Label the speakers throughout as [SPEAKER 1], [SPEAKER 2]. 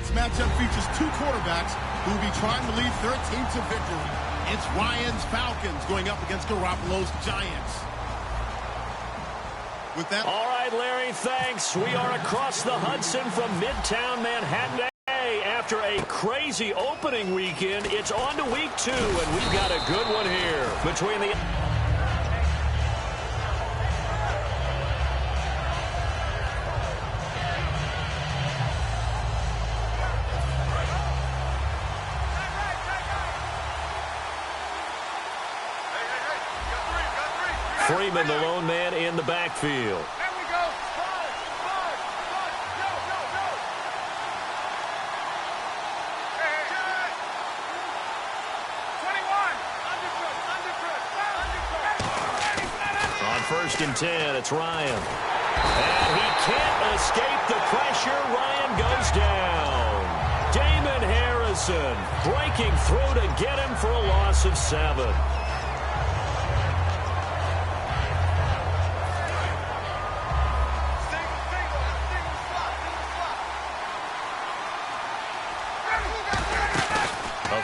[SPEAKER 1] Tonight's matchup features two quarterbacks who will be trying to lead their team to victory. It's Ryan's Falcons going up against Garoppolo's Giants. With that...
[SPEAKER 2] All right, Larry, thanks. We are across the Hudson from Midtown Manhattan. After a crazy opening weekend, it's on to week 2, and we've got a good one here between the... Freeman, the lone man in the backfield. On 1st and 10, it's Ryan. And he can't escape the pressure. Ryan goes down. Damon Harrison breaking through to get him for a loss of 7.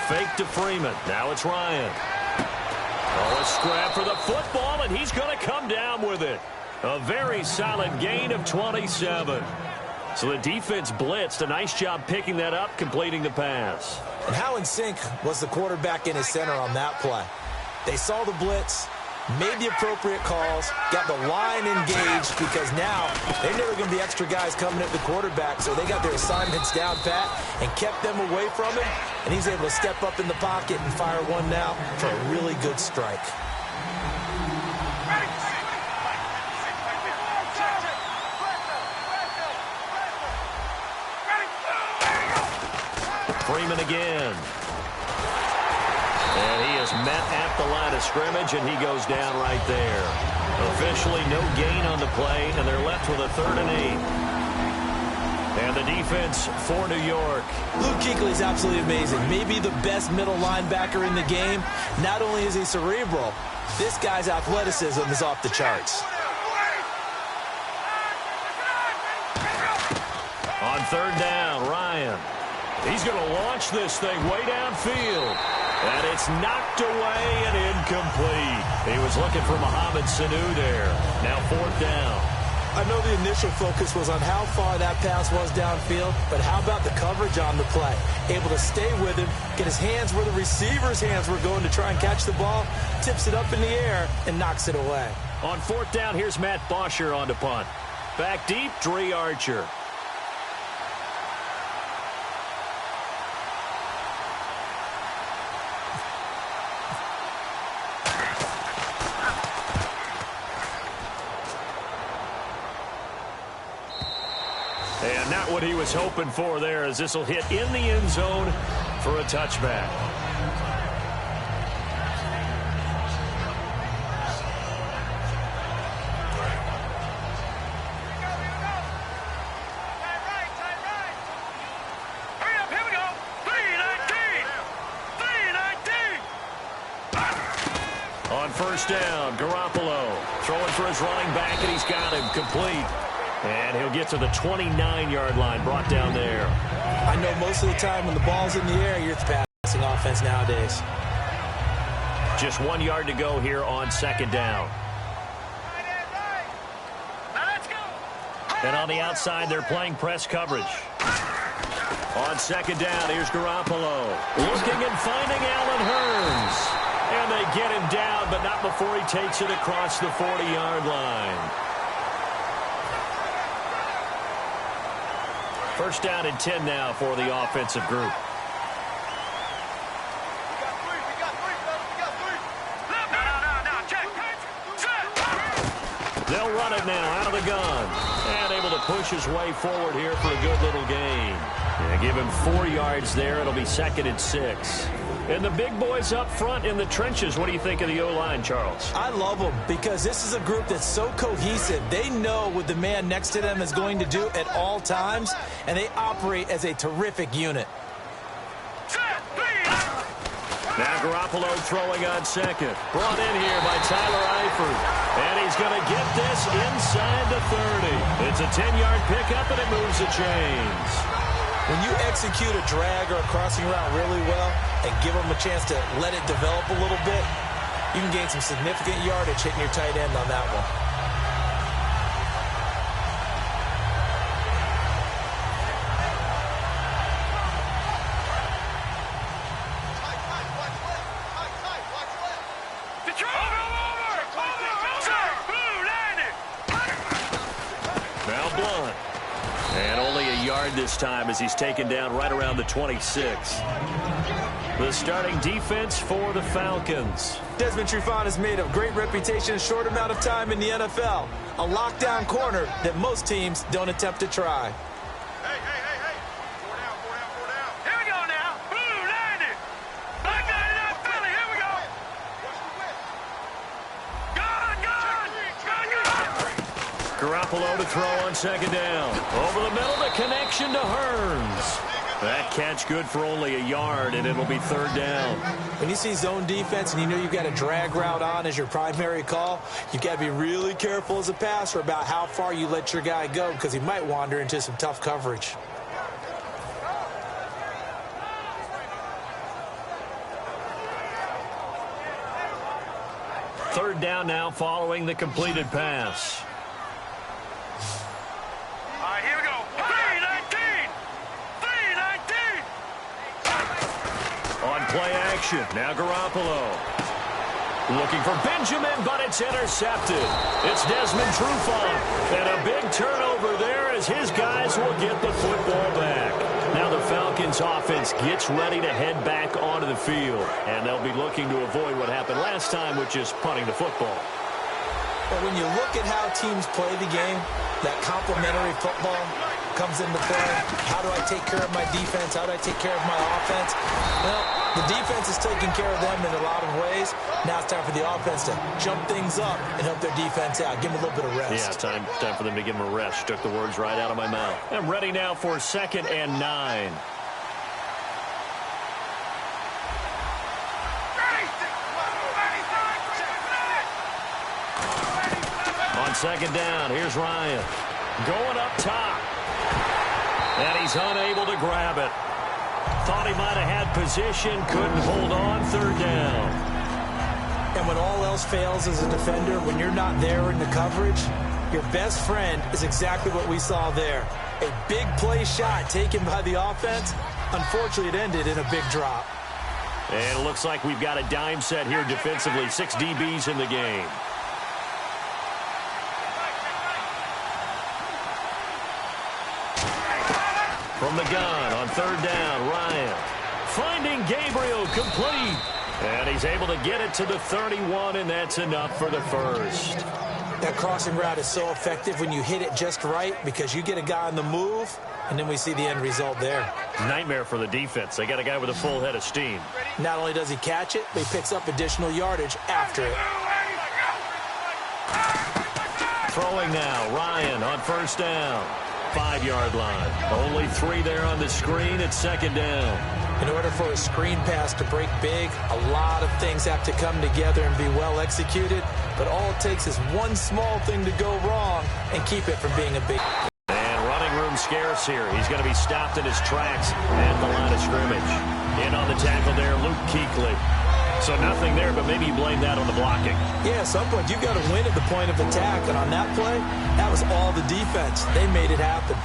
[SPEAKER 2] Fake to Freeman. Now it's Ryan. Oh, a scrap for the football, and he's going to come down with it. A very solid gain of 27. So the defense blitzed. A nice job picking that up, completing the pass.
[SPEAKER 3] And how in sync was the quarterback in his center on that play? They saw the blitz, made the appropriate calls, got the line engaged, because now they're never going to be extra guys coming at the quarterback, so they got their assignments down pat and kept them away from him, and he's able to step up in the pocket and fire one now for a really good strike.
[SPEAKER 2] Freeman again. And he is met at the line of scrimmage, and he goes down right there. Officially no gain on the play, and they're left with a 3rd and 8. And the defense for New York.
[SPEAKER 3] Luke Kuechly is absolutely amazing. Maybe the best middle linebacker in the game. Not only is he cerebral, this guy's athleticism is off the charts.
[SPEAKER 2] On 3rd down, Ryan. He's going to launch this thing way downfield. And it's knocked away and incomplete. He was looking for Mohamed Sanu there. Now 4th down.
[SPEAKER 3] I know the initial focus was on how far that pass was downfield, but how about the coverage on the play? Able to stay with him, get his hands where the receiver's hands were going to try and catch the ball, tips it up in the air, and knocks it away.
[SPEAKER 2] On 4th down, here's Matt Bosher on to punt. Back deep, Dre Archer. And not what he was hoping for there, as this will hit in the end zone for a touchback. On 1st down, Garoppolo throwing for his running back, and he's got him complete. And he'll get to the 29-yard line, brought down there.
[SPEAKER 3] I know most of the time when the ball's in the air, you're the passing offense nowadays.
[SPEAKER 2] Just 1 yard to go here on 2nd down. And on the outside, they're playing press coverage. On 2nd down, here's Garoppolo. Looking and finding Allen Hurns. And they get him down, but not before he takes it across the 40-yard line. 1st down and 10 now for the offensive group. They'll run it now out of the gun. And able to push his way forward here for a good little gain. Yeah, give him 4 yards there. It'll be 2nd and 6. And the big boys up front in the trenches. What do you think of the O-line, Charles?
[SPEAKER 3] I love them because this is a group that's so cohesive. They know what the man next to them is going to do at all times, and they operate as a terrific unit.
[SPEAKER 2] Now Garoppolo throwing on 2nd. Brought in here by Tyler Eifert. And he's going to get this inside the 30. It's a 10-yard pickup, and it moves the chains.
[SPEAKER 3] When you execute a drag or a crossing route really well and give them a chance to let it develop a little bit, you can gain some significant yardage hitting your tight end on that one.
[SPEAKER 2] This time as he's taken down right around the 26. The starting defense for the Falcons.
[SPEAKER 3] Desmond Trufant has made a great reputation in a short amount of time in the NFL. A lockdown corner that most teams don't attempt to try.
[SPEAKER 4] Hey. 4 down. Here we go now. Blue, landed. Back got it out, Philly. Here we go. Gone.
[SPEAKER 2] Garoppolo to throw on second down. Over the middle, the connection to Hearns. That catch good for only a yard, and it'll be third down.
[SPEAKER 3] When you see zone defense and you know you've got a drag route on as your primary call, you've got to be really careful as a passer about how far you let your guy go because he might wander into some tough coverage.
[SPEAKER 2] Third down now following the completed pass.
[SPEAKER 4] All right, here we go. 3-19.
[SPEAKER 2] On play action, now Garoppolo. Looking for Benjamin, but it's intercepted. It's Desmond Trufant. And a big turnover there as his guys will get the football back. Now the Falcons offense gets ready to head back onto the field. And they'll be looking to avoid what happened last time, which is punting the football.
[SPEAKER 3] But when you look at how teams play the game, that complementary football comes into play. How do I take care of my defense? How do I take care of my offense? Well, the defense is taking care of them in a lot of ways. Now it's time for the offense to jump things up and help their defense out. Give them a little bit of rest.
[SPEAKER 2] Yeah, time for them to give them a rest. Took the words right out of my mouth. I'm ready now for 2nd and 9. On second down, here's Ryan. Going up top. And he's unable to grab it. Thought he might have had position, couldn't hold on, third down.
[SPEAKER 3] And when all else fails as a defender, when you're not there in the coverage, your best friend is exactly what we saw there. A big play shot taken by the offense. Unfortunately, it ended in a big drop.
[SPEAKER 2] And it looks like we've got a dime set here defensively. 6 DBs in the game. From the gun on third down, Ryan. Finding Gabriel complete. And he's able to get it to the 31, and that's enough for the first.
[SPEAKER 3] That crossing route is so effective when you hit it just right because you get a guy on the move, and then we see the end result there.
[SPEAKER 2] Nightmare for the defense. They got a guy with a full head of steam.
[SPEAKER 3] Not only does he catch it, but he picks up additional yardage after it.
[SPEAKER 2] Throwing now, Ryan on first down. 5-yard line. Only 3 there on the screen at second down.
[SPEAKER 3] In order for a screen pass to break big, a lot of things have to come together and be well executed. But all it takes is one small thing to go wrong and keep it from being a big.
[SPEAKER 2] And running room scarce here. He's going to be stopped in his tracks at the line of scrimmage. In on the tackle there, Luke Kuechly. So nothing there, but maybe you blame that on the blocking.
[SPEAKER 3] Yeah, at some point, you've got to win at the point of attack. And on that play, that was all the defense. They made it happen.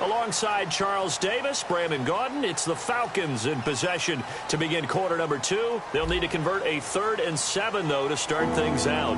[SPEAKER 2] Alongside Charles Davis, Brandon Gaudin, it's the Falcons in possession to begin quarter number 2. They'll need to convert a 3rd and 7, though, to start things out.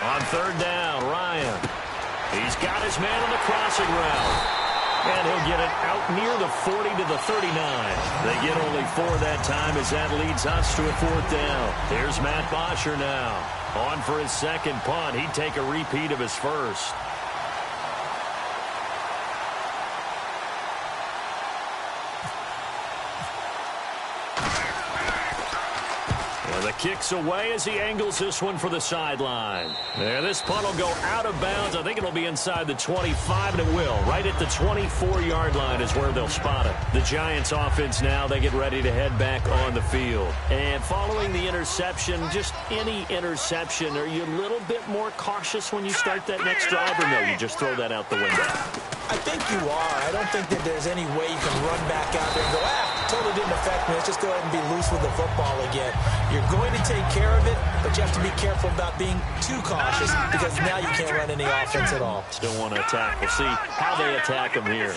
[SPEAKER 2] On third down, Ryan. He's got his man on the crossing route. And he'll get it out near the 40 to the 39. They get only 4 that time as that leads us to a 4th down. Here's Matt Bosher now. On for his second punt. He'd take a repeat of his first. The kick's away as he angles this one for the sideline. And this punt will go out of bounds. I think it'll be inside the 25, and it will. Right at the 24-yard line is where they'll spot it. The Giants offense now, they get ready to head back on the field. And following the interception, just any interception, are you a little bit more cautious when you start that next drive, or no, you just throw that out the window?
[SPEAKER 3] I think you are. I don't think that there's any way you can run back out there and go, totally didn't affect me. Let's just go ahead and be loose with the football again. You're going to take care of it, but you have to be careful about being too cautious because now you can't run any offense at all.
[SPEAKER 2] Still want to attack. We'll see how they attack him here.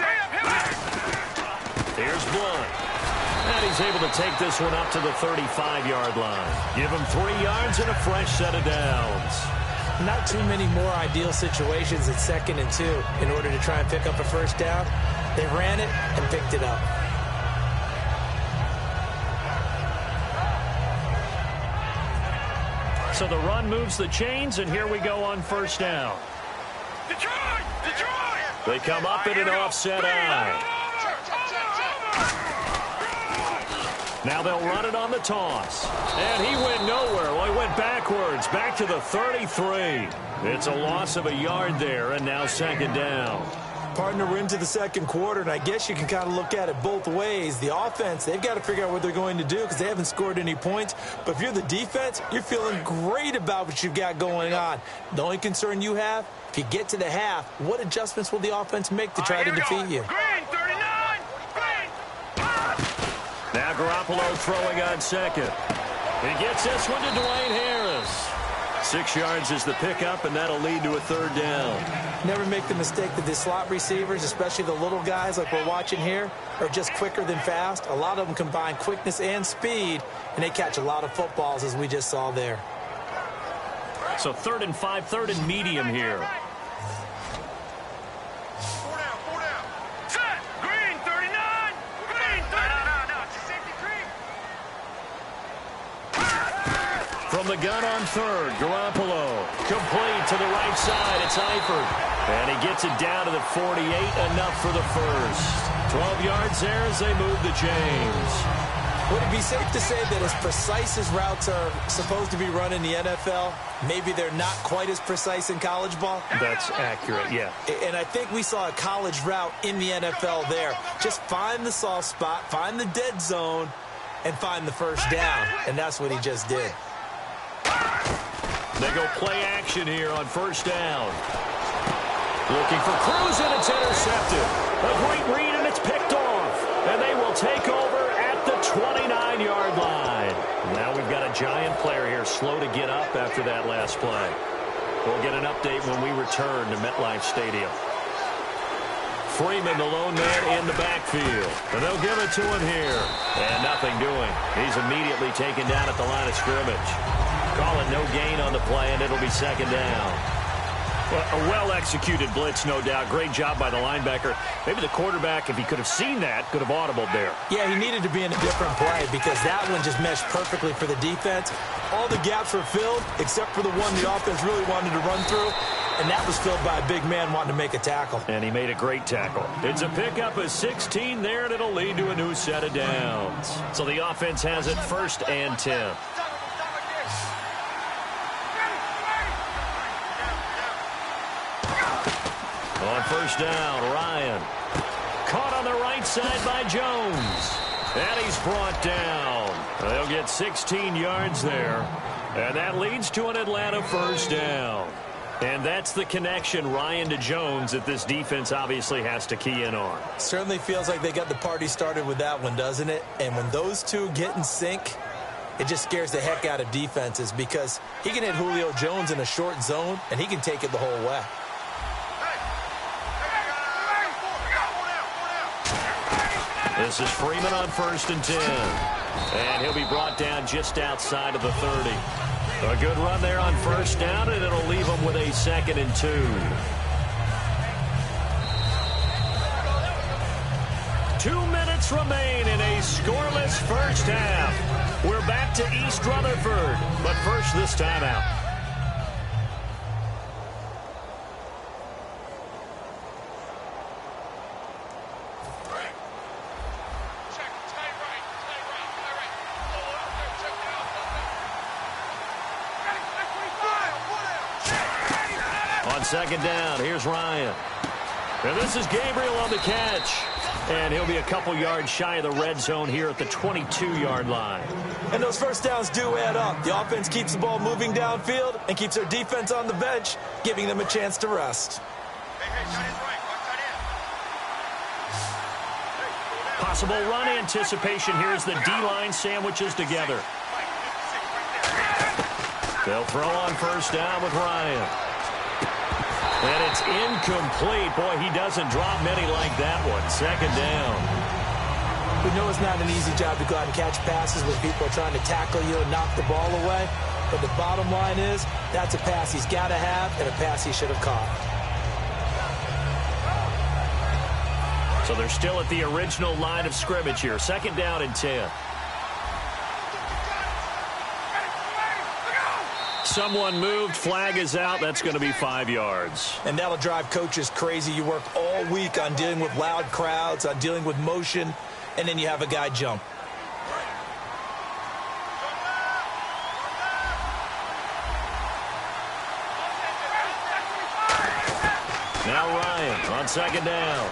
[SPEAKER 2] Here's Blunt. And he's able to take this one up to the 35-yard line. Give him 3 yards and a fresh set of downs.
[SPEAKER 3] Not too many more ideal situations at 2nd and 2 in order to try and pick up a first down. They ran it and picked it up.
[SPEAKER 2] So the run moves the chains, and here we go on first down.
[SPEAKER 4] Detroit!
[SPEAKER 2] They come up in an offset eye. Now they'll run it on the toss. And he went nowhere. Well, he went backwards, back to the 33. It's a loss of a yard there, and now 2nd down.
[SPEAKER 3] Partner, we're into the 2nd quarter, and I guess you can kind of look at it both ways. The offense, they've got to figure out what they're going to do because they haven't scored any points. But if you're the defense, you're feeling great about what you've got going on. The only concern you have, if you get to the half, what adjustments will the offense make to try to defeat you?
[SPEAKER 4] Green, 39! Green!
[SPEAKER 2] Now Garoppolo throwing on 2nd. He gets this one to Dwayne Harris. 6 yards is the pickup, and that'll lead to a 3rd down.
[SPEAKER 3] Never make the mistake that the slot receivers, especially the little guys like we're watching here, are just quicker than fast. A lot of them combine quickness and speed, and they catch a lot of footballs, as we just saw there.
[SPEAKER 2] So 3rd and 5, 3rd and medium here.
[SPEAKER 4] 4 down. Set! Green, 39! Green, 39! No, it's a safety green.
[SPEAKER 2] From the gun on 3rd, Garoppolo. Complete to the right side. It's Eifert. And he gets it down to the 48, enough for the first. 12 yards there as they move the chains.
[SPEAKER 3] Would it be safe to say that as precise as routes are supposed to be run in the NFL, maybe they're not quite as precise in college ball?
[SPEAKER 2] That's accurate, yeah.
[SPEAKER 3] And I think we saw a college route in the NFL there. Just find the soft spot, find the dead zone, and find the first down. And that's what he just did.
[SPEAKER 2] They go play action here on 1st down. Looking for Cruz, and it's intercepted. A great read, and it's picked off. And they will take over at the 29-yard line. Now we've got a Giant player here slow to get up after that last play. We'll get an update when we return to MetLife Stadium. Freeman, the lone man in the backfield. And they'll give it to him here. And nothing doing. He's immediately taken down at the line of scrimmage. Call it no gain on the play, and it'll be 2nd down. Well, a well-executed blitz, no doubt. Great job by the linebacker. Maybe the quarterback, if he could have seen that, could have audibled there.
[SPEAKER 3] Yeah, he needed to be in a different play because that one just meshed perfectly for the defense. All the gaps were filled except for the one the offense really wanted to run through, and that was filled by a big man wanting to make a tackle.
[SPEAKER 2] And he made a great tackle. It's a pickup of 16 there, and it'll lead to a new set of downs. So the offense has it 1st and 10. On 1st down, Ryan. Caught on the right side by Jones. And he's brought down. They'll get 16 yards there. And that leads to an Atlanta 1st down. And that's the connection, Ryan to Jones, that this defense obviously has to key in on.
[SPEAKER 3] Certainly feels like they got the party started with that one, doesn't it? And when those two get in sync, it just scares the heck out of defenses because he can hit Julio Jones in a short zone, and he can take it the whole way.
[SPEAKER 2] This is Freeman on 1st and 10. And he'll be brought down just outside of the 30. A good run there on 1st down, and it'll leave him with a 2nd and 2. 2 minutes remain in a scoreless first half. We're back to East Rutherford, but first this timeout. On second down, here's Ryan. And this is Gabriel on the catch. And he'll be a couple yards shy of the red zone here at the 22-yard line.
[SPEAKER 3] And those first downs do add up. The offense keeps the ball moving downfield and keeps their defense on the bench, giving them a chance to rest.
[SPEAKER 2] Possible run anticipation here as the D-line sandwiches together. They'll throw on first down with Ryan. And it's incomplete. Boy, he doesn't drop many like that one. Second down.
[SPEAKER 3] We know it's not an easy job to go out and catch passes when people are trying to tackle you and knock the ball away. But the bottom line is, that's a pass he's got to have and a pass he should have caught.
[SPEAKER 2] So they're still at the original line of scrimmage here. Second down and 10. Someone moved, flag is out. That's going to be 5 yards.
[SPEAKER 3] And that'll drive coaches crazy. You work all week on dealing with loud crowds, on dealing with motion, and then you have a guy jump.
[SPEAKER 2] Now Ryan on second down.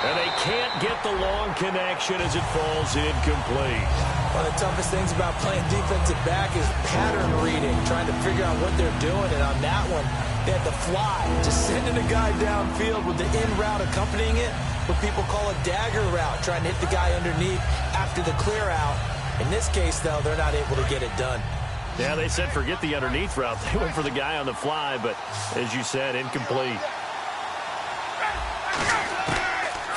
[SPEAKER 2] And they can't get the long connection as it falls incomplete.
[SPEAKER 3] One of the toughest things about playing defensive back is pattern reading, trying to figure out what they're doing. And on that one, they had to fly, just sending a guy downfield with the in route accompanying it, what people call a dagger route, trying to hit the guy underneath after the clear out. In this case, though, they're not able to get it done.
[SPEAKER 2] Yeah, they said forget the underneath route. They went for the guy on the fly, but as you said, incomplete.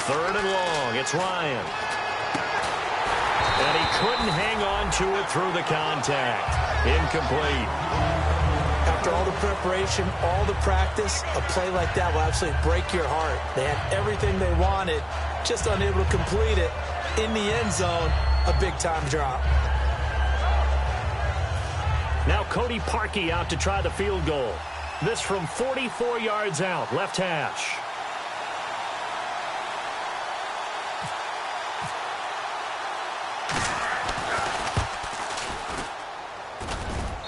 [SPEAKER 2] Third and long, it's Ryan. And he couldn't hang on to it through the contact. Incomplete.
[SPEAKER 3] After all the preparation, all the practice, a play like that will absolutely break your heart. They had everything they wanted, just unable to complete it. In the end zone, a big-time drop.
[SPEAKER 2] Now Cody Parkey out to try the field goal. This from 44 yards out, left hash.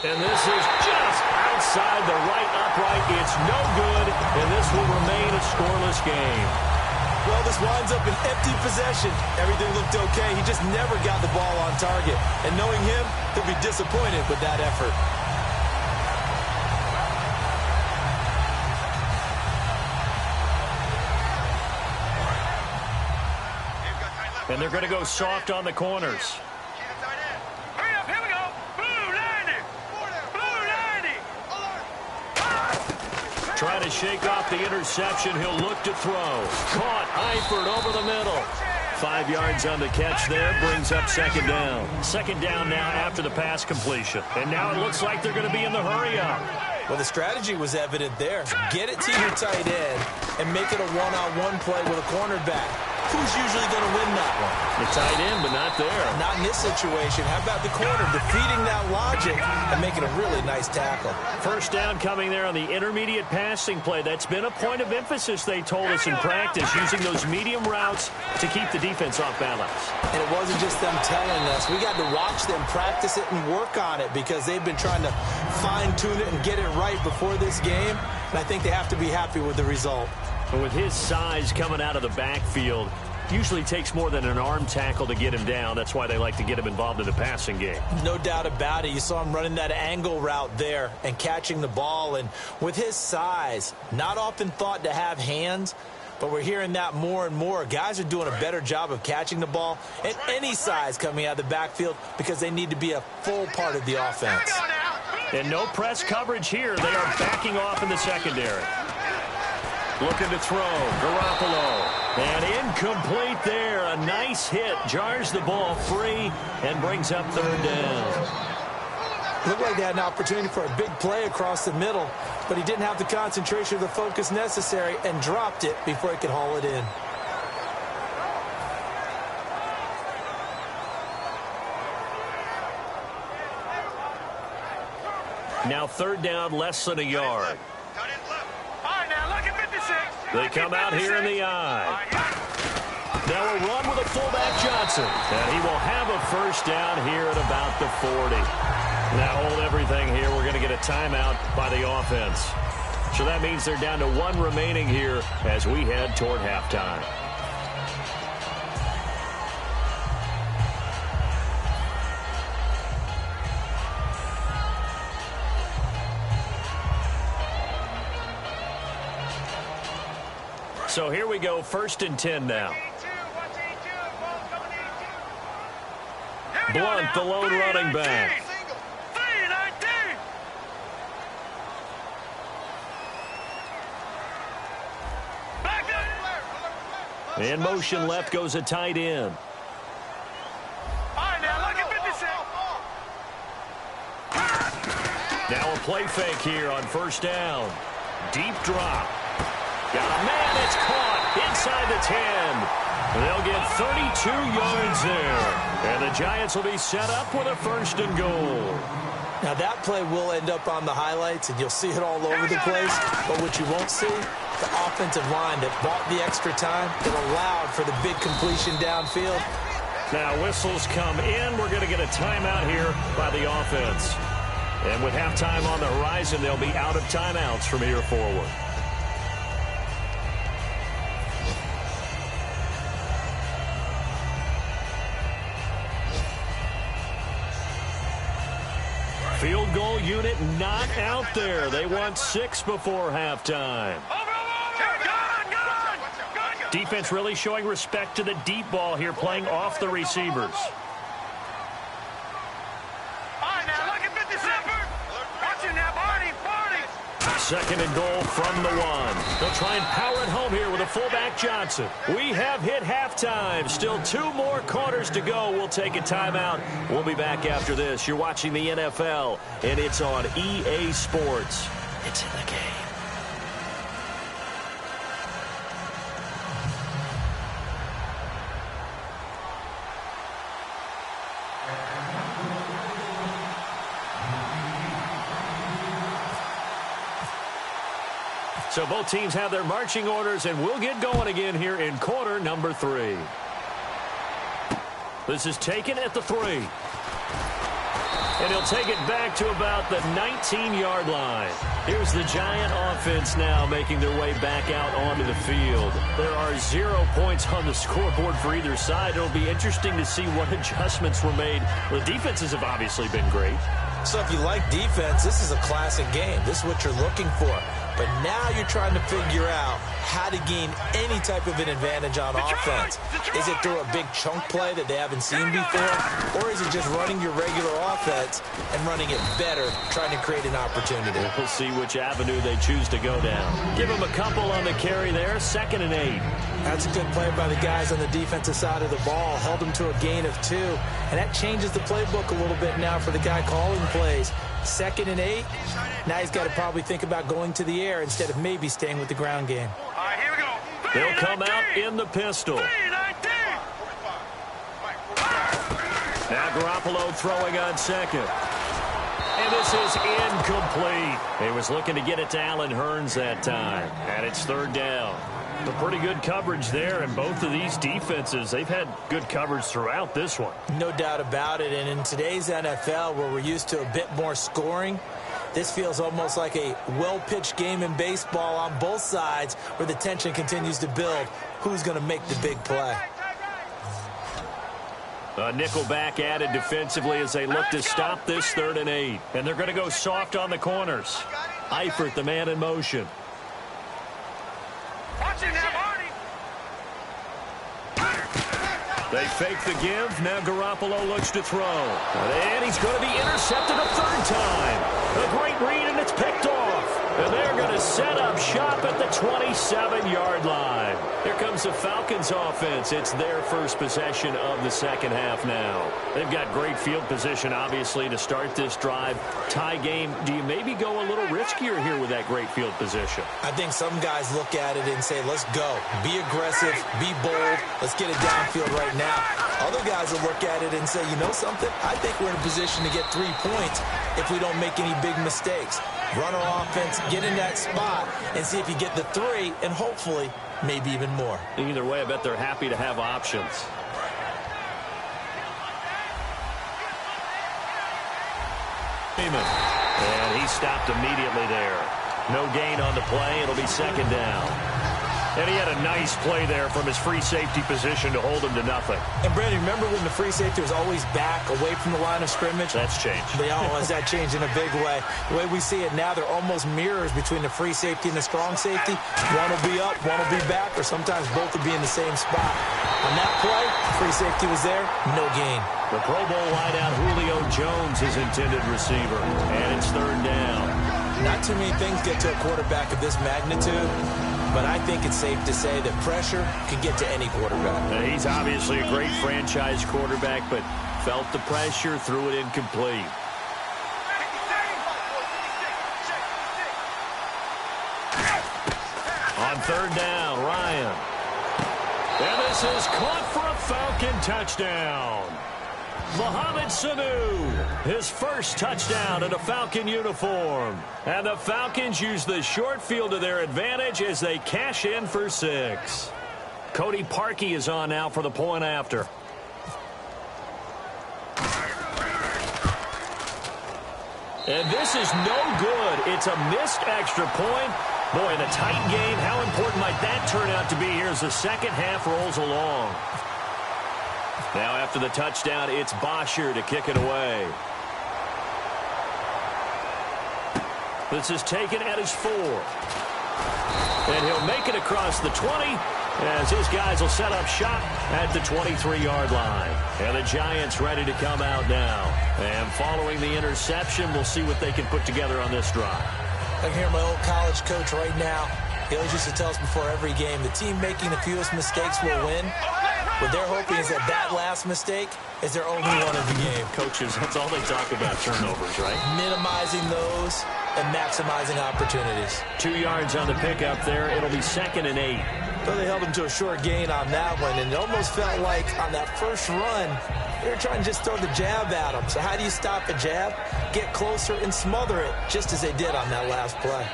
[SPEAKER 2] And this is just outside the right upright. It's no good, and this will remain a scoreless game.
[SPEAKER 3] Well, this winds up an empty possession. Everything looked okay. He just never got the ball on target. And knowing him, he'll be disappointed with that effort.
[SPEAKER 2] And they're going to go soft on the corners. Trying to shake off the interception. He'll look to throw. Caught. Eifert over the middle. 5 yards on the catch there. Brings up second down. Second down now after the pass completion. And now it looks like they're going to be in the hurry up.
[SPEAKER 3] Well, the strategy was evident there. Get it to your tight end and make it a one-on-one play with a cornerback. Who's usually going to win that one?
[SPEAKER 2] The tight end, but not there.
[SPEAKER 3] Not in this situation. How about the corner defeating that logic and making a really nice tackle?
[SPEAKER 2] First down coming there on the intermediate passing play. That's been a point of emphasis, they told us in practice, using those medium routes to keep the defense off balance.
[SPEAKER 3] And it wasn't just them telling us. We got to watch them practice it and work on it because they've been trying to fine-tune it and get it right before this game. And I think they have to be happy with the result.
[SPEAKER 2] But with his size coming out of the backfield, usually takes more than an arm tackle to get him down. That's why they like to get him involved in the passing game.
[SPEAKER 3] No doubt about it. You saw him running that angle route there and catching the ball. And with his size, not often thought to have hands, but we're hearing that more and more. Guys are doing a better job of catching the ball at any size coming out of the backfield because they need to be a full part of the offense.
[SPEAKER 2] And no press coverage here. They are backing off in the secondary. Looking to throw. Garoppolo. And incomplete there. A nice hit. Jars the ball free and brings up third down.
[SPEAKER 3] Looked like they had an opportunity for a big play across the middle, but he didn't have the concentration or the focus necessary and dropped it before he could haul it in.
[SPEAKER 2] Now third down, less than a yard.
[SPEAKER 4] Cut it left. All right, now look at 56.
[SPEAKER 2] They come out here in the eye. Now a run with a fullback Johnson. And he will have a first down here at about the 40. Now hold everything here. We're going to get a timeout by the offense. So that means they're down to one remaining here as we head toward halftime. So here we go, 1st and 10 now. Blunt, the lone running back. In motion left goes a tight end. Now a play fake here on 1st down. Deep drop. Got a man that's caught inside the 10. They'll get 32 yards there. And the Giants will be set up with a 1st and goal.
[SPEAKER 3] Now that play will end up on the highlights, and you'll see it all over the place. But what you won't see, the offensive line that bought the extra time, that allowed for the big completion downfield.
[SPEAKER 2] Now whistles come in. We're going to get a timeout here by the offense. And with halftime on the horizon, they'll be out of timeouts from here forward. Field goal unit not out there. They want 6 before halftime. Defense really showing respect to the deep ball here, playing off the receivers. Second and goal from the 1. They'll try and power it home here with a fullback Johnson. We have hit halftime. Still 2 more quarters to go. We'll take a timeout. We'll be back after this. You're watching the NFL, and it's on EA Sports. It's in the game. So both teams have their marching orders, and we'll get going again here in quarter number 3. This is taken at the 3. And he'll take it back to about the 19-yard line. Here's the Giant offense now making their way back out onto the field. There are 0 points on the scoreboard for either side. It'll be interesting to see what adjustments were made. The defenses have obviously been great.
[SPEAKER 3] So if you like defense, this is a classic game. This is what you're looking for. But now you're trying to figure out how to gain any type of an advantage on offense. Is it through a big chunk play that they haven't seen before? Or is it just running your regular offense and running it better, trying to create an opportunity?
[SPEAKER 2] We'll see which avenue they choose to go down. Give them a couple on the carry there, 2nd and 8.
[SPEAKER 3] That's a good play by the guys on the defensive side of the ball. Held them to a gain of 2. And that changes the playbook a little bit now for the guy calling plays. 2nd and 8. Now he's got to probably think about going to the air instead of maybe staying with the ground game.
[SPEAKER 4] All right, here we go.
[SPEAKER 2] They'll come out in the pistol. Now Garoppolo throwing on 2nd. And this is incomplete. He was looking to get it to Allen Hurns that time. And it's 3rd down. The pretty good coverage there, and both of these defenses, they've had good coverage throughout this one.
[SPEAKER 3] No doubt about it, and in today's NFL, where we're used to a bit more scoring, this feels almost like a well-pitched game in baseball on both sides where the tension continues to build. Who's going to make the big play?
[SPEAKER 2] A nickel back added defensively as they look to stop this 3rd and 8. And they're going to go soft on the corners. Eifert, the man in motion. They fake the give. Now Garoppolo looks to throw. And he's going to be intercepted a 3rd time. A great read, and it's picked off. And they're going to set up shop at the 27-yard line. Here comes the Falcons offense. It's their first possession of the second half now. They've got great field position, obviously, to start this drive. Tie game, do you maybe go a little riskier here with that great field position?
[SPEAKER 3] I think some guys look at it and say, let's go. Be aggressive. Be bold. Let's get it downfield right now. Other guys will look at it and say, you know something? I think we're in a position to get 3 points if we don't make any big mistakes. Run our offense, get in that spot, and see if you get the 3, and hopefully, maybe even more.
[SPEAKER 2] Either way, I bet they're happy to have options. And he stopped immediately there. No gain on the play. It'll be second down. And he had a nice play there from his free safety position to hold him to nothing.
[SPEAKER 3] And, Brandon, remember when the free safety was always back, away from the line of scrimmage?
[SPEAKER 2] That's changed.
[SPEAKER 3] They always that changed in a big way. The way we see it now, they're almost mirrors between the free safety and the strong safety. One will be up, one will be back, or sometimes both will be in the same spot. On that play, free safety was there, no gain.
[SPEAKER 2] The Pro Bowl wideout Julio Jones is intended receiver, and it's third down.
[SPEAKER 3] Not too many things get to a quarterback of this magnitude, but I think it's safe to say that pressure can get to any quarterback.
[SPEAKER 2] Now, he's obviously a great franchise quarterback, but felt the pressure, threw it incomplete. On third down, Ryan. And this is caught for a Falcon touchdown. Mohamed Sanu, his first touchdown in a Falcon uniform. And the Falcons use the short field to their advantage as they cash in for 6. Cody Parkey is on now for the point after. And this is no good. It's a missed extra point. Boy, in a tight game, how important might that turn out to be here as the second half rolls along? Now after the touchdown, it's Bosher to kick it away. This is taken at his 4. And he'll make it across the 20 as his guys will set up shop at the 23-yard line. And the Giants ready to come out now. And following the interception, we'll see what they can put together on this drive.
[SPEAKER 3] I can hear my old college coach right now. He always used to tell us before every game, the team making the fewest mistakes will win. What they're hoping is that that last mistake is their only one of the game.
[SPEAKER 2] Coaches, that's all they talk about, turnovers, right?
[SPEAKER 3] Minimizing those and maximizing opportunities.
[SPEAKER 2] 2 yards on the pickup there. It'll be 2nd and 8.
[SPEAKER 3] So they held him to a short gain on that one, and it almost felt like on that first run, they were trying to just throw the jab at him. So how do you stop a jab? Get closer and smother it, just as they did on that last play.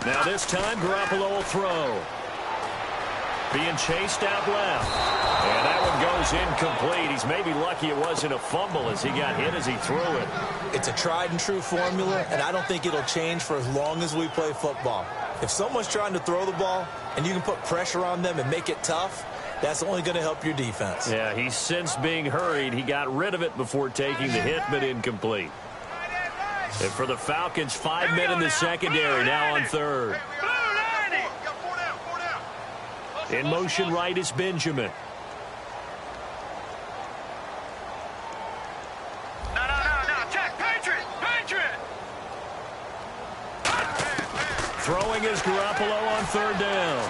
[SPEAKER 2] Now this time, Garoppolo will throw. Being chased out left. And that one goes incomplete. He's maybe lucky it wasn't a fumble as he got hit as he threw it.
[SPEAKER 3] It's a tried and true formula, and I don't think it'll change for as long as we play football. If someone's trying to throw the ball and you can put pressure on them and make it tough, that's only going to help your defense.
[SPEAKER 2] Yeah, he's since being hurried. He got rid of it before taking the hit, but incomplete. And for the Falcons, 5 men in the secondary, now on third. In motion right is Benjamin.
[SPEAKER 4] No. Check. Patriot.
[SPEAKER 2] Throwing is Garoppolo on third down.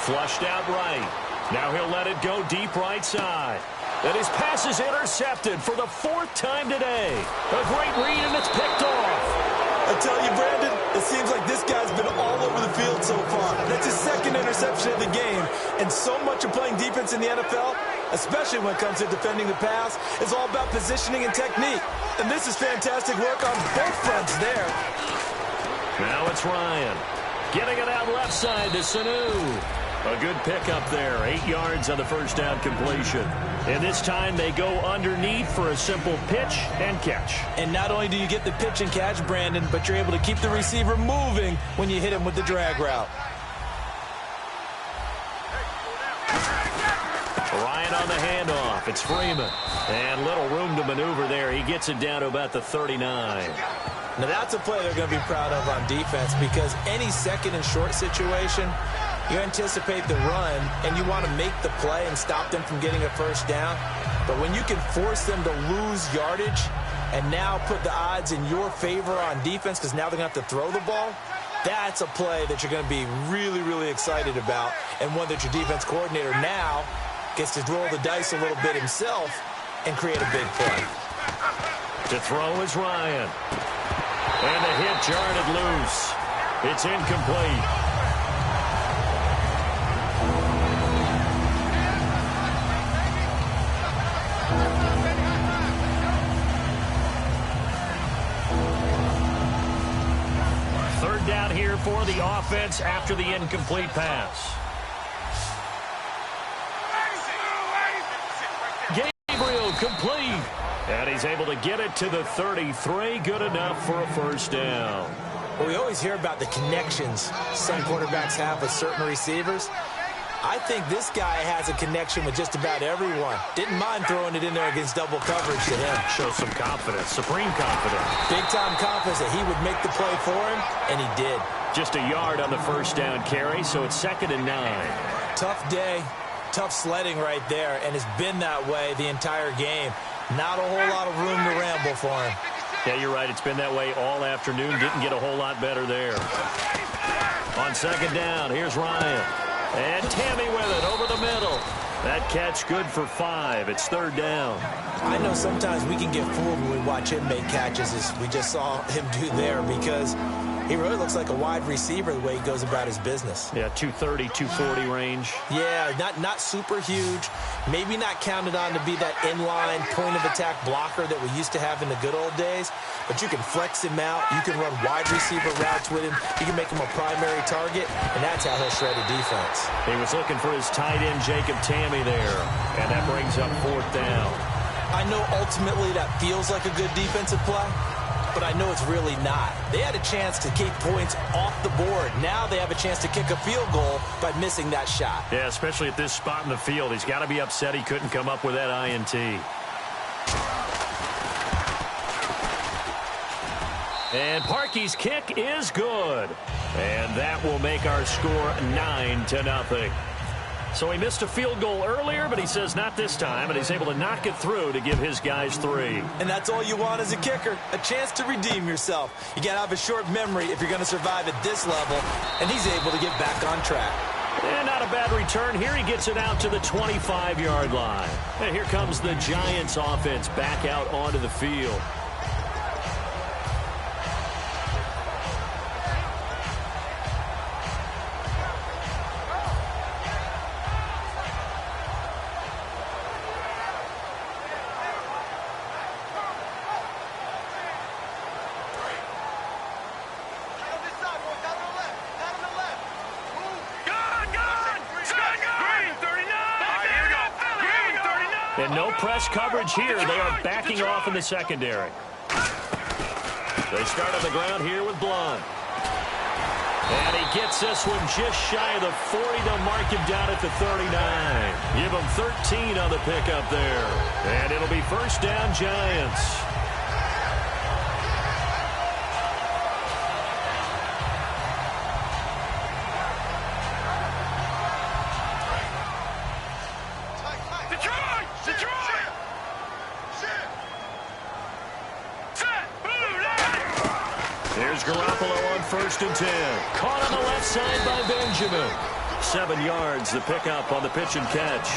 [SPEAKER 2] Flushed out right. Now he'll let it go deep right side. And his pass is intercepted for the 4th time today. A great read, and it's picked off.
[SPEAKER 3] I tell you, Brandon, it seems like this guy's been all over the field so far. That's his 2nd interception of the game. And so much of playing defense in the NFL, especially when it comes to defending the pass, is all about positioning and technique. And this is fantastic work on both fronts there.
[SPEAKER 2] Now it's Ryan. Getting it out left side to Sanu. A good pickup there. 8 yards on the first down completion. And this time they go underneath for a simple pitch and catch.
[SPEAKER 3] And not only do you get the pitch and catch, Brandon, but you're able to keep the receiver moving when you hit him with the drag route.
[SPEAKER 2] Ryan on the handoff. It's Freeman. And little room to maneuver there. He gets it down to about the 39.
[SPEAKER 3] Now, that's a play they're going to be proud of on defense because any second and short situation, you anticipate the run, and you want to make the play and stop them from getting a first down. But when you can force them to lose yardage and now put the odds in your favor on defense because now they're going to have to throw the ball, that's a play that you're going to be really, really excited about, and one that your defense coordinator now gets to roll the dice a little bit himself and create a big play.
[SPEAKER 2] To throw is Ryan. And the hit jarred it loose. It's incomplete. Third down here for the offense after the incomplete pass. Gabriel complete. And he's able to get it to the 33. Good enough for a first down.
[SPEAKER 3] Well, we always hear about the connections some quarterbacks have with certain receivers. I think this guy has a connection with just about everyone. Didn't mind throwing it in there against double coverage to him.
[SPEAKER 2] Shows some confidence, supreme confidence.
[SPEAKER 3] Big-time confidence that he would make the play for him, and he did.
[SPEAKER 2] Just a yard on the first down carry, so it's 2nd and 9.
[SPEAKER 3] Tough day, tough sledding right there, and it's been that way the entire game. Not a whole lot of room to ramble for him.
[SPEAKER 2] Yeah, you're right. It's been that way all afternoon. Didn't get a whole lot better there. On 2nd down, here's Ryan. And Tammy with it over the middle. That catch good for 5. It's 3rd down.
[SPEAKER 3] I know sometimes we can get fooled when we watch him make catches, as we just saw him do there, because he really looks like a wide receiver the way he goes about his business.
[SPEAKER 2] Yeah, 230, 240 range.
[SPEAKER 3] Yeah, not super huge. Maybe not counted on to be that inline point-of-attack blocker that we used to have in the good old days. But you can flex him out. You can run wide receiver routes with him. You can make him a primary target, and that's how he'll shred a defense.
[SPEAKER 2] He was looking for his tight end, Jacob Tammy, there. And that brings up 4th down.
[SPEAKER 3] I know ultimately that feels like a good defensive play, but I know it's really not. They had a chance to keep points off the board. Now they have a chance to kick a field goal by missing that shot.
[SPEAKER 2] Yeah, especially at this spot in the field. He's got to be upset he couldn't come up with that INT. And Parkey's kick is good. And that will make our score 9-0. So he missed a field goal earlier, but he says not this time, and he's able to knock it through to give his guys 3.
[SPEAKER 3] And that's all you want as a kicker, a chance to redeem yourself. You got to have a short memory if you're going to survive at this level, and he's able to get back on track.
[SPEAKER 2] And not a bad return here. He gets it out to the 25-yard line. And here comes the Giants offense back out onto the field. And no press coverage here. They are backing off in the secondary. They start on the ground here with Blunt. And he gets this one just shy of the 40. They'll mark him down at the 39. Give him 13 on the pickup there. And it'll be first down, Giants. Here's Garoppolo on 1st and 10. Caught on the left side by Benjamin. 7 yards, the pickup on the pitch and catch.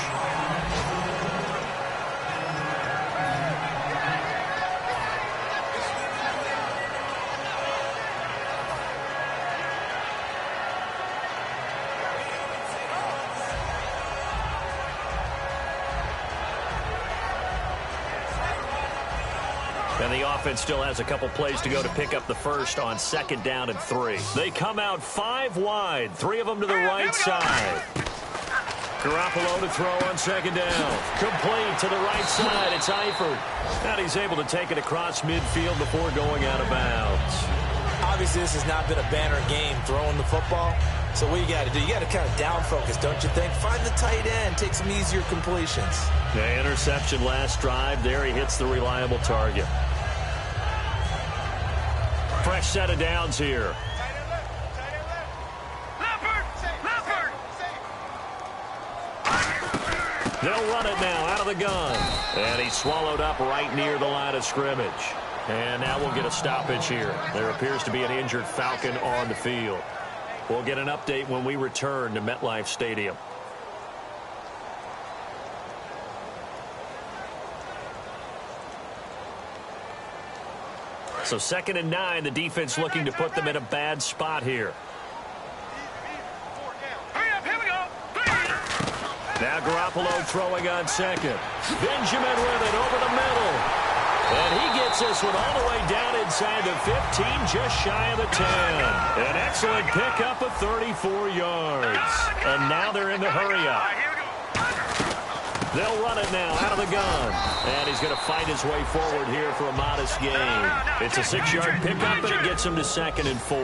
[SPEAKER 2] And the offense still has a couple plays to go to pick up the first on 2nd down and 3. They come out 5 wide, 3 of them to the right side. Garoppolo to throw on 2nd down. Complete to the right side. It's Eifert. And he's able to take it across midfield before going out of bounds.
[SPEAKER 3] Obviously, this has not been a banner game throwing the football. So what you got to do, you got to kind of down focus, don't you think? Find the tight end, take some easier completions.
[SPEAKER 2] The interception last drive. There he hits the reliable target. fresh set of downs here. They'll run it now out of the gun. And he's swallowed up right near the line of scrimmage. And now we'll get a stoppage here. There appears to be an injured Falcon on the field. We'll get an update when we return to MetLife Stadium. So 2nd and 9, the defense looking to put them in a bad spot here. Now Garoppolo throwing on second. Benjamin with it over the middle. And he gets this one all the way down inside the 15, just shy of the 10. An excellent pickup of 34 yards. And now they're in the hurry-up. They'll run it now out of the gun. And he's going to fight his way forward here for a modest gain. It's a 6-yard pickup, and it gets him to 2nd and 4.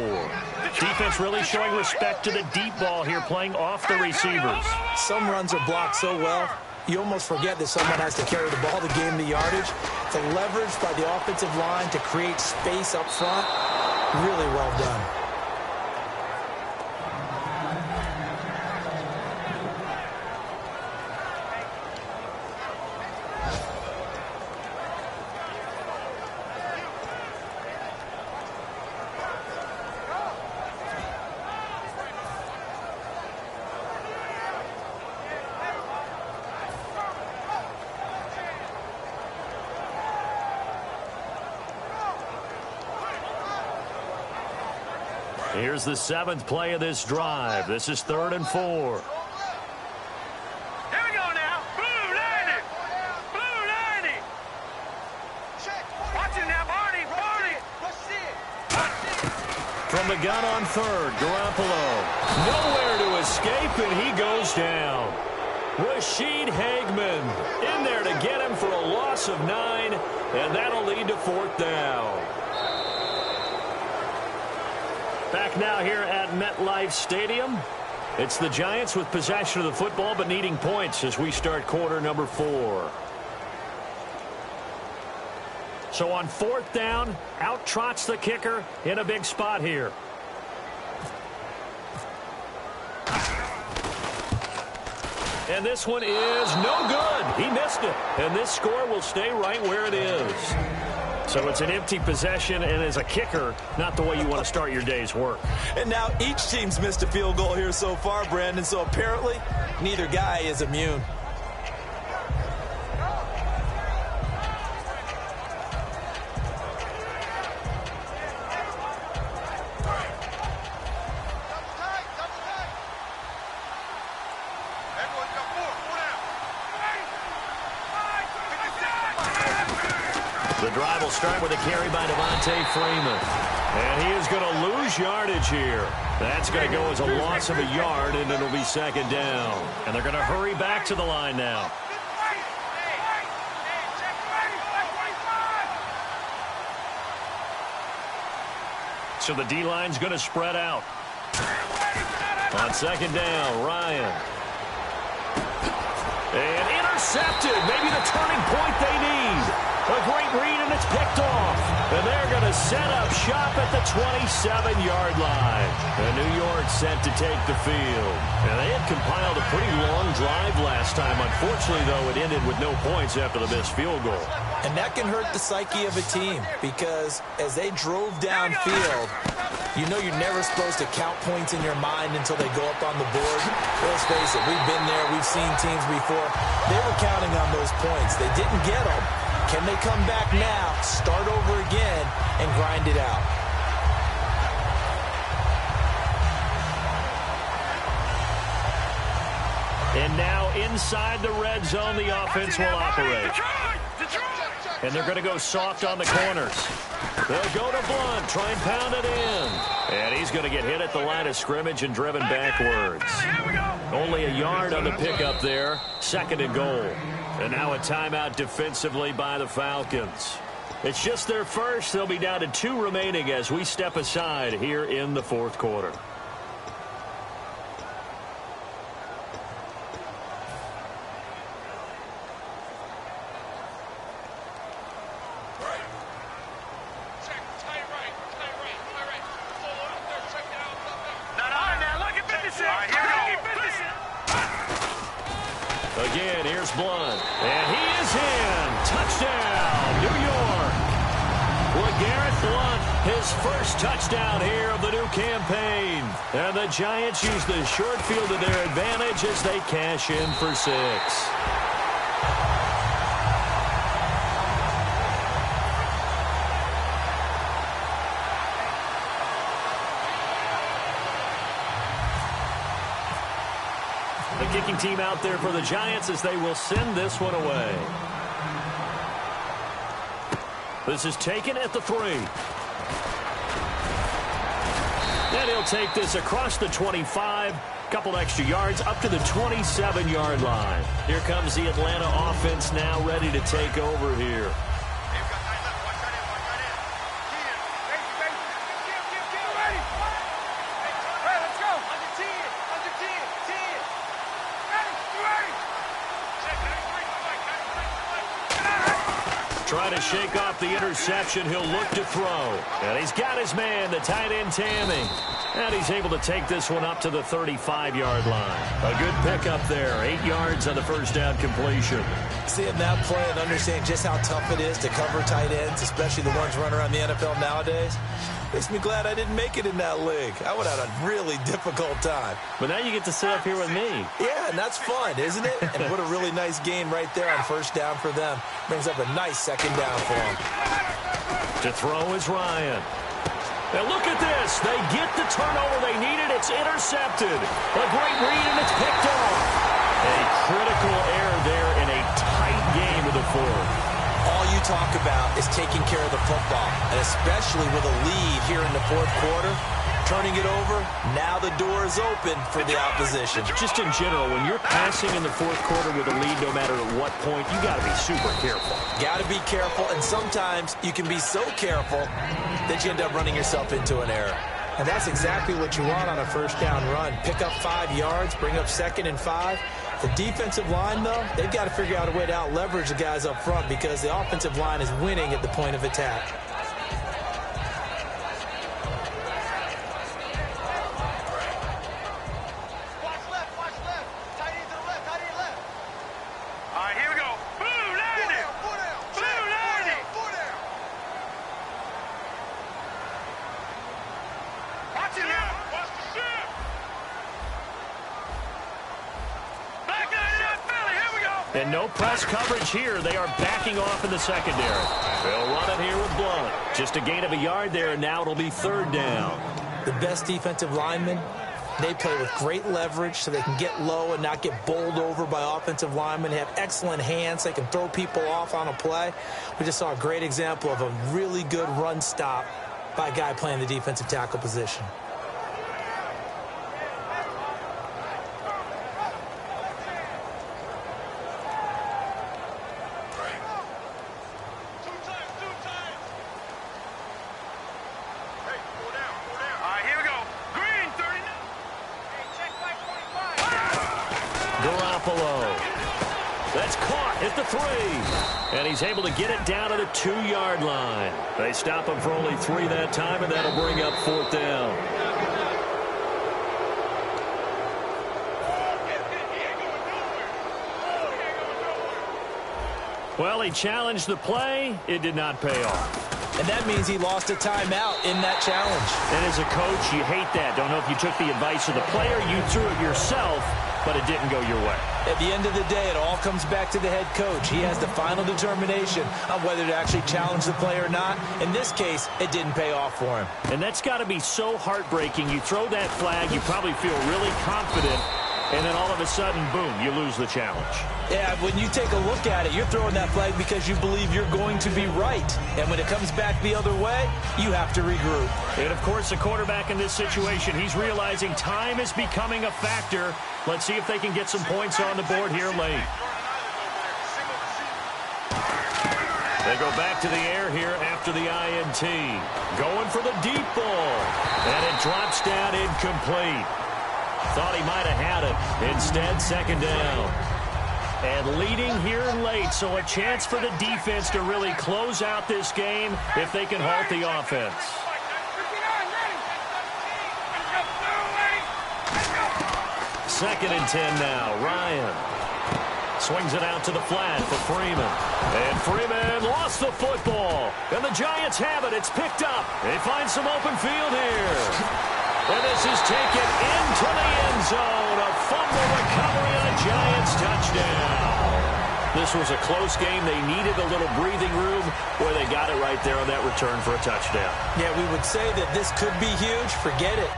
[SPEAKER 2] Defense really showing respect to the deep ball here, playing off the receivers.
[SPEAKER 3] Some runs are blocked so well, you almost forget that someone has to carry the ball to gain the yardage. The leverage by the offensive line to create space up front, really well done.
[SPEAKER 2] Here's the 7th play of this drive. This is 3rd and 4.
[SPEAKER 4] Here we go now. Blue 90. Blue 90. Watch it now, Barney. Barney.
[SPEAKER 2] From the gun on 3rd, Garoppolo. Nowhere to escape, and he goes down. Rashid Hageman in there to get him for a loss of 9, and that'll lead to 4th down. Back now here at MetLife Stadium. It's the Giants with possession of the football but needing points as we start quarter number 4. So on 4th down, out trots the kicker in a big spot here. And this one is no good. He missed it. And this score will stay right where it is. So it's an empty possession, and as a kicker, not the way you want to start your day's work.
[SPEAKER 3] And now each team's missed a field goal here so far, Brandon, so apparently neither guy is immune.
[SPEAKER 2] The drive will start with a carry by Devontae Freeman. And he is going to lose yardage here. That's going to go as a loss of a yard, and it'll be 2nd down. And they're going to hurry back to the line now. So the D-line's going to spread out. On 2nd down, Ryan. And intercepted. Maybe the turning point they need. A great read, and it's picked off. And they're going to set up shop at the 27-yard line. And New York set to take the field. And they had compiled a pretty long drive last time. Unfortunately, though, it ended with no points after the missed field goal.
[SPEAKER 3] And that can hurt the psyche of a team because as they drove downfield, you know you're never supposed to count points in your mind until they go up on the board. Let's face it, we've been there. We've seen teams before. They were counting on those points. They didn't get them. Can they come back now, start over again, and grind it out?
[SPEAKER 2] And now inside the red zone, the offense will operate. And they're going to go soft on the corners. They'll go to Blunt, try and pound it in. And he's going to get hit at the line of scrimmage and driven backwards. Only a yard on the pickup there. 2nd and goal. And now a timeout defensively by the Falcons. It's just their first. They'll be down to 2 remaining as we step aside here in the 4th quarter. again. Here's Blunt. And he is in. Touchdown, New York. LeGarrette Blunt, his first touchdown here of the new campaign. And the Giants use the short field to their advantage as they cash in for 6. The kicking team out there for the Giants as they will send this one away. This is taken at the 3. And he'll take this across the 25. Couple extra yards up to the 27-yard line. Here comes the Atlanta offense now ready to take over here. Trying to shake off the interception. He'll look to throw. And he's got his man, the tight end, Tammy. And he's able to take this one up to the 35-yard line. A good pickup there. 8 yards on the first down completion.
[SPEAKER 3] Seeing that play and understanding just how tough it is to cover tight ends, especially the ones running around the NFL nowadays, makes me glad I didn't make it in that league. I would have had a really difficult time.
[SPEAKER 2] But now you get to sit up here with me.
[SPEAKER 3] Yeah, and that's fun, isn't it? And what a really nice game right there on first down for them. Brings up a nice second down for them.
[SPEAKER 2] To throw is Ryan. Now look at this. They get the turnover they needed. It's intercepted. A great read, and it's picked off. A critical error there in a tight game of the fourth.
[SPEAKER 3] All you talk about is taking care of the football, and especially with a lead here in the fourth quarter. Turning it over, now the door is open for the opposition.
[SPEAKER 2] Just in general, when you're passing in the fourth quarter with a lead, no matter at what point, you got to be super careful.
[SPEAKER 3] Got to be careful, and sometimes you can be so careful that you end up running yourself into an error. And that's exactly what you want on a first down run. Pick up 5 yards, bring up 2nd and 5. The defensive line, though, they've got to figure out a way to out-leverage the guys up front because the offensive line is winning at the point of attack.
[SPEAKER 2] And no press coverage here. They are backing off in the secondary. They'll run it here with Blunt. Just a gain of a yard there, and now it'll be 3rd down.
[SPEAKER 3] The best defensive linemen, they play with great leverage so they can get low and not get bowled over by offensive linemen. They have excellent hands. They can throw people off on a play. We just saw a great example of a really good run stop by a guy playing the defensive tackle position.
[SPEAKER 2] That's caught at the 3. And he's able to get it down to the 2-yard line. They stop him for only 3 that time, and that'll bring up 4th down. Well, he challenged the play. It did not pay off.
[SPEAKER 3] And that means he lost a timeout in that challenge.
[SPEAKER 2] And as a coach, you hate that. Don't know if you took the advice of the player, you threw it yourself, but it didn't go your way.
[SPEAKER 3] At the end of the day, it all comes back to the head coach. He has the final determination on whether to actually challenge the play or not. In this case, it didn't pay off for him.
[SPEAKER 2] And that's got to be so heartbreaking. You throw that flag, you probably feel really confident, and then all of a sudden, boom, you lose the challenge.
[SPEAKER 3] Yeah, when you take a look at it, you're throwing that flag because you believe you're going to be right. And when it comes back the other way, you have to regroup.
[SPEAKER 2] And, of course, the quarterback in this situation, he's realizing time is becoming a factor. Let's see if they can get some points on the board here late. They go back to the air here after the INT. Going for the deep ball. And it drops down incomplete. Thought he might have had it. Instead, 2nd down. And leading here late, so a chance for the defense to really close out this game if they can halt the offense. 2nd and 10 now. Ryan Swings it out to the flat for Freeman. And Freeman lost the football. And the Giants have it. It's picked up. They find some open field here. And this is taken into the end zone. A fumble recovery and a Giants touchdown. This was a close game. They needed a little breathing room. Boy, they got it right there on that return for a touchdown.
[SPEAKER 3] Yeah, we would say that this could be huge. Forget it.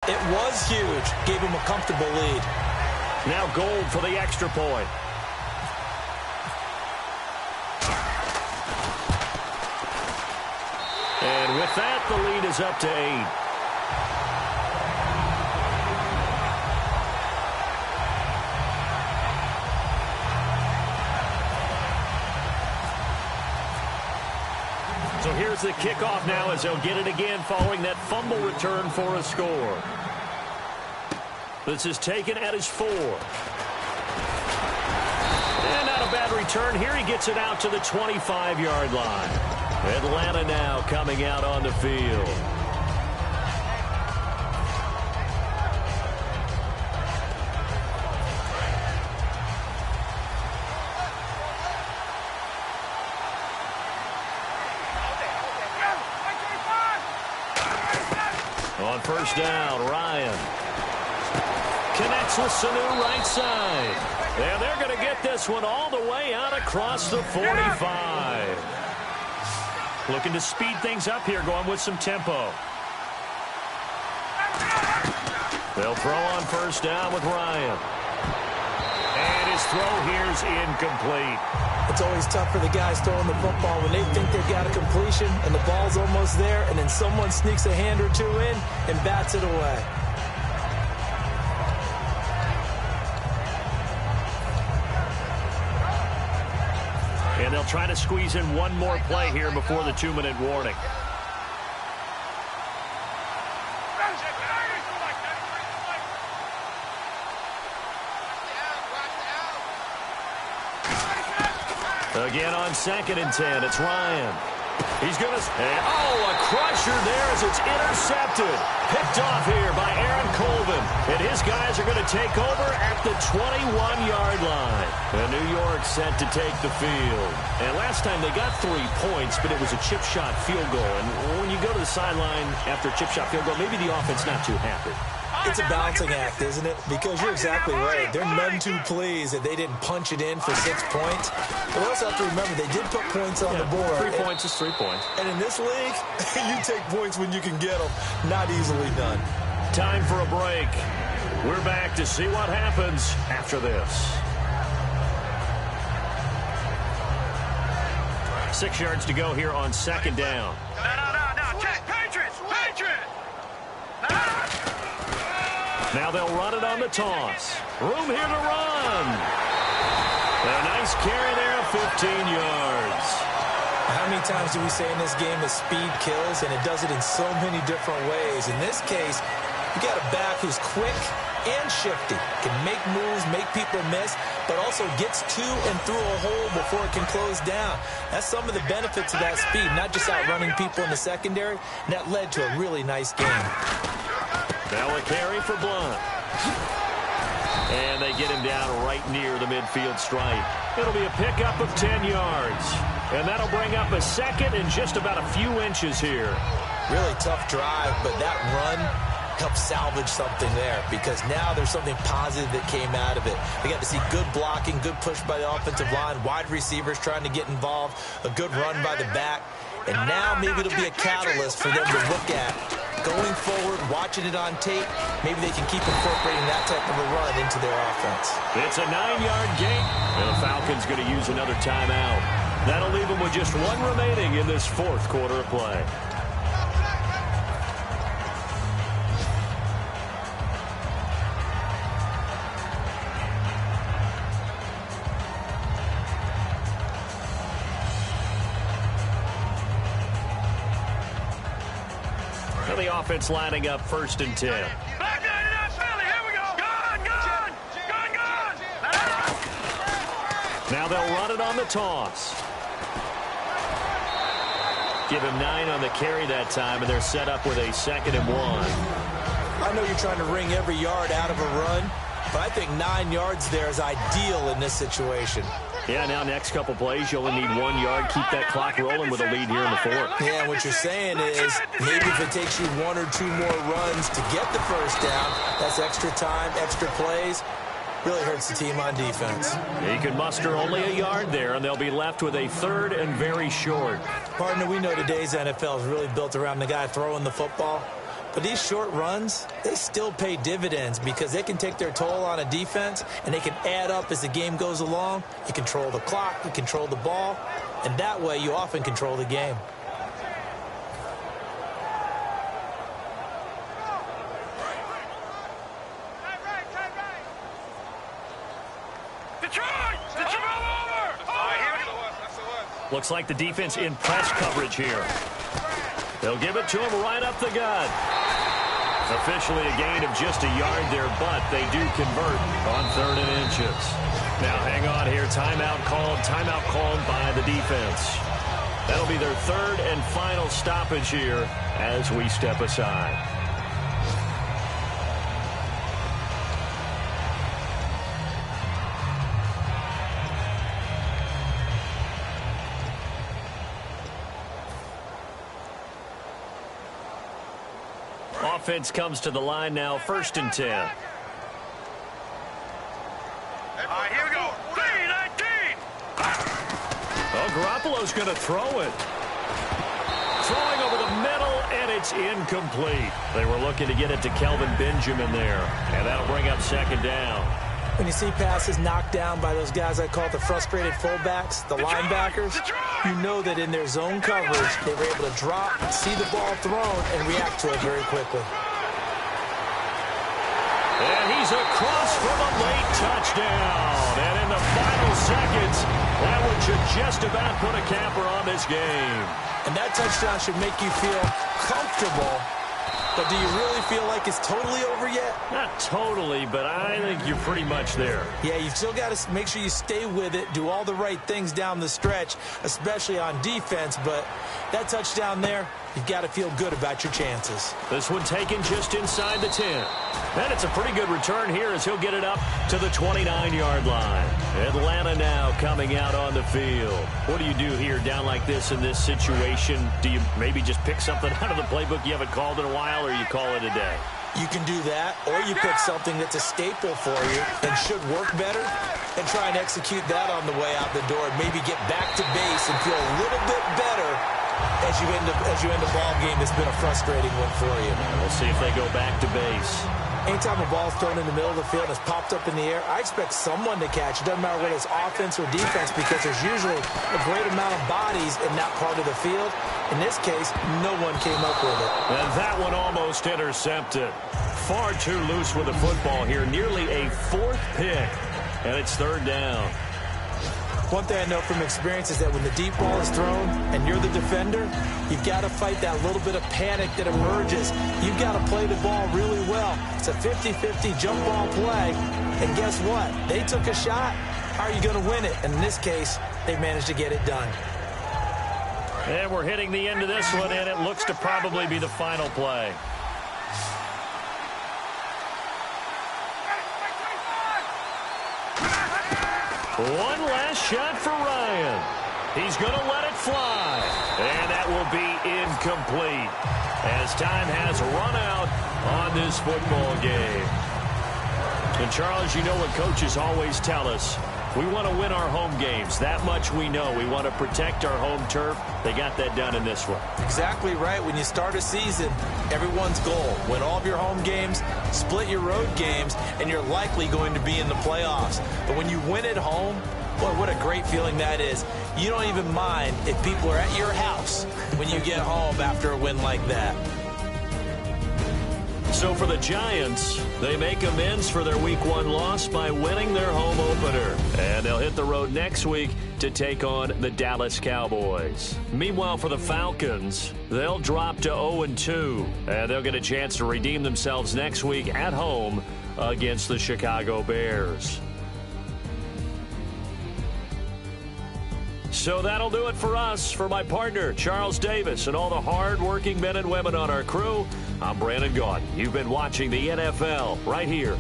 [SPEAKER 3] It was huge. Gave him a comfortable lead.
[SPEAKER 2] Now Gold for the extra point. And with that, the lead is up to 8. So here's the kickoff now as they'll get it again following that fumble return for a score. This is taken at his 4. And not a bad return. Here he gets it out to the 25-yard line. Atlanta now coming out on the field. On first down, Ryan connects with Sanu right side. And they're going to get this one all the way out across the 45. Looking to speed things up here, going with some tempo. They'll throw on first down with Ryan. And his throw here's incomplete.
[SPEAKER 3] It's always tough for the guys throwing the football when they think they've got a completion and the ball's almost there, and then someone sneaks a hand or two in and bats it away.
[SPEAKER 2] And they'll try to squeeze in one more play here before the 2-minute warning. Again on 2nd and 10, it's Ryan. He's going to... a crusher there as it's intercepted. Picked off here by Aaron Colvin. And his guys are going to take over at the 21-yard line. And New York set to take the field. And last time they got 3 points, but it was a chip shot field goal. And when you go to the sideline after a chip shot field goal, maybe the offense not too happy.
[SPEAKER 3] It's a balancing act, isn't it? Because you're exactly right. They're none too pleased that they didn't punch it in for 6 points. But we also have to remember they did put points on the board.
[SPEAKER 2] 3 points is 3 points.
[SPEAKER 3] And in this league, you take points when you can get them. Not easily done.
[SPEAKER 2] Time for a break. We're back to see what happens after this. 6 yards to go here on 2nd down.
[SPEAKER 4] No. Check. Patriots.
[SPEAKER 2] Now they'll run it on the toss. Room here to run. A nice carry there of 15 yards.
[SPEAKER 3] How many times do we say in this game that speed kills, and it does it in so many different ways? In this case, you got a back who's quick and shifty, can make moves, make people miss, but also gets to and through a hole before it can close down. That's some of the benefits of that speed, not just outrunning people in the secondary, and that led to a really nice game.
[SPEAKER 2] Now a carry for Blunt. And they get him down right near the midfield stripe. It'll be a pickup of 10 yards. And that'll bring up a 2nd and just about a few inches here.
[SPEAKER 3] Really tough drive, but that run helped salvage something there, because now there's something positive that came out of it. They got to see good blocking, good push by the offensive line, wide receivers trying to get involved, a good run by the back. And now maybe it'll be a catalyst for them to look at going forward, watching it on tape. Maybe they can keep incorporating that type of a run into their offense.
[SPEAKER 2] It's a 9-yard gain, and the Falcons going to use another timeout. That'll leave them with just 1 remaining in this 4th quarter of play. The offense lining up 1st and 10.
[SPEAKER 4] Back in that Philly. Here we go. Gun.
[SPEAKER 2] Now they'll run it on the toss. Give him 9 on the carry that time, and they're set up with a 2nd and 1.
[SPEAKER 3] I know you're trying to wring every yard out of a run, but I think 9 yards there is ideal in this situation.
[SPEAKER 2] Yeah, now next couple plays, you only need 1 yard. Keep that clock rolling with a lead here in the fourth.
[SPEAKER 3] Yeah, what you're saying is maybe if it takes you 1 or 2 more runs to get the first down, that's extra time, extra plays. Really hurts the team on defense.
[SPEAKER 2] He can muster only a yard there, and they'll be left with a 3rd and very short.
[SPEAKER 3] Partner, we know today's NFL is really built around the guy throwing the football. But these short runs, they still pay dividends because they can take their toll on a defense, and they can add up as the game goes along. You control the clock, you control the ball, and that way you often control the game.
[SPEAKER 2] Looks like the defense in press coverage here. They'll give it to him right up the gut. Officially a gain of just a yard there, but they do convert on 3rd and inches. Now hang on here. Timeout called by the defense. That'll be their 3rd and final stoppage here as we step aside. Offense comes to the line now, 1st and 10.
[SPEAKER 4] All right, here we go. 3-19.
[SPEAKER 2] Oh, Garoppolo's going to throw it. Throwing over the middle, and it's incomplete. They were looking to get it to Kelvin Benjamin there, and that'll bring up 2nd down.
[SPEAKER 3] When you see passes knocked down by those guys I call the frustrated fullbacks, the linebackers, you know that in their zone coverage, they were able to drop, see the ball thrown, and react to it very quickly.
[SPEAKER 2] And he's across for the late touchdown. And in the final seconds, that one should just about put a capper on this game.
[SPEAKER 3] And that touchdown should make you feel comfortable. But do you really feel like it's totally over yet?
[SPEAKER 2] Not totally, but I think you're pretty much there.
[SPEAKER 3] Yeah, you've still got to make sure you stay with it, do all the right things down the stretch, especially on defense. But that touchdown there, you've got to feel good about your chances.
[SPEAKER 2] This one taken just inside the 10. And it's a pretty good return here as he'll get it up to the 29-yard line. Atlanta now coming out on the field. What do you do here down like this in this situation? Do you maybe just pick something out of the playbook you haven't called in a while, or you call it a day?
[SPEAKER 3] You can do that, or you pick something that's a staple for you and should work better and try and execute that on the way out the door and maybe get back to base and feel a little bit better as you end the ball game that's been a frustrating one for you.
[SPEAKER 2] We'll see if they go back to base.
[SPEAKER 3] Anytime a ball's thrown in the middle of the field and it's popped up in the air, I expect someone to catch. It doesn't matter whether it's offense or defense because there's usually a great amount of bodies in that part of the field. In this case, no one came up with it.
[SPEAKER 2] And that one almost intercepted. Far too loose with the football here. Nearly a 4th pick. And it's 3rd down.
[SPEAKER 3] One thing I know from experience is that when the deep ball is thrown and you're the defender, you've got to fight that little bit of panic that emerges. You've got to play the ball really well. It's a 50-50 jump ball play. And guess what? They took a shot. How are you going to win it? And in this case, they managed to get it done.
[SPEAKER 2] And we're hitting the end of this one, and it looks to probably be the final play. One last shot for Ryan. He's going to let it fly. And that will be incomplete as time has run out on this football game. And, Charles, you know what coaches always tell us. We want to win our home games. That much we know. We want to protect our home turf. They got that done in this one.
[SPEAKER 3] Exactly right. When you start a season, everyone's goal, win all of your home games, split your road games, and you're likely going to be in the playoffs. But when you win at home, boy, what a great feeling that is. You don't even mind if people are at your house when you get home after a win like that.
[SPEAKER 2] So for the Giants, they make amends for their Week 1 loss by winning their home opener. And they'll hit the road next week to take on the Dallas Cowboys. Meanwhile, for the Falcons, they'll drop to 0-2. And they'll get a chance to redeem themselves next week at home against the Chicago Bears. So that'll do it for us. For my partner, Charles Davis, and all the hard-working men and women on our crew, I'm Brandon Gaudin. You've been watching the NFL right here